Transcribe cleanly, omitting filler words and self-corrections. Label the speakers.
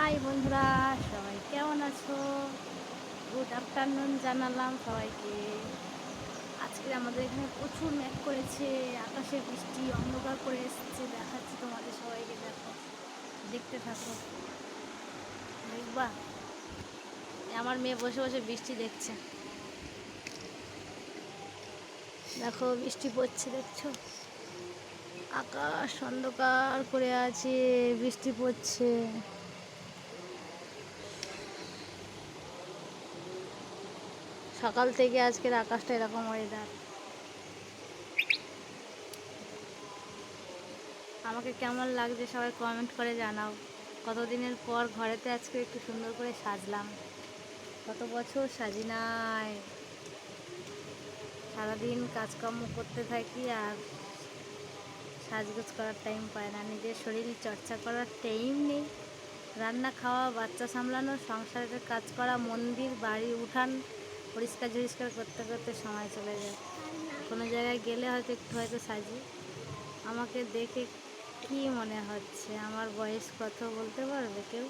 Speaker 1: High বন্ধুরা, সবাই কেমন আছো? গুড আফটারনুন জানালাম সবাইকে। আজকে আমাদের এখানে প্রচুর মেঘ করেছে, আকাশে বৃষ্টি অন্ধকার করে এসেছে। দেখাচ্ছি তোমাদের সবাইকে, দেখো, দেখতে থাকো, দেখবা। আমার মেয়ে বসে বসে বৃষ্টি দেখছে, দেখো বৃষ্টি পড়ছে, দেখছো? আকাশ অন্ধকার করে আছে, বৃষ্টি পড়ছে। সকাল থেকে আজকের আকাশটা এরকম ওয়েদার। আমাকে কেমন লাগছে সবাই কমেন্ট করে জানাও। কতদিনের পর ঘরেতে আজকে একটু সুন্দর করে সাজলাম। কত বছর সাজি নাই, সারাদিন কাজকর্ম করতে থাকি আর সাজগোজ করার টাইম পায় না, নিজের শরীর চর্চা করার টাইম নেই। রান্না খাওয়া, বাচ্চা সামলানো, সংসারের কাজ করা, মন্দির বাড়ি উঠান পরিষ্কার ঝরিষ্কার করতে করতে সময় চলে যায়। কোনো জায়গায় গেলে হয়তো সাজি। আমাকে দেখে কি মনে হচ্ছে? আমার বয়স কত বলতে পারবে কেউ?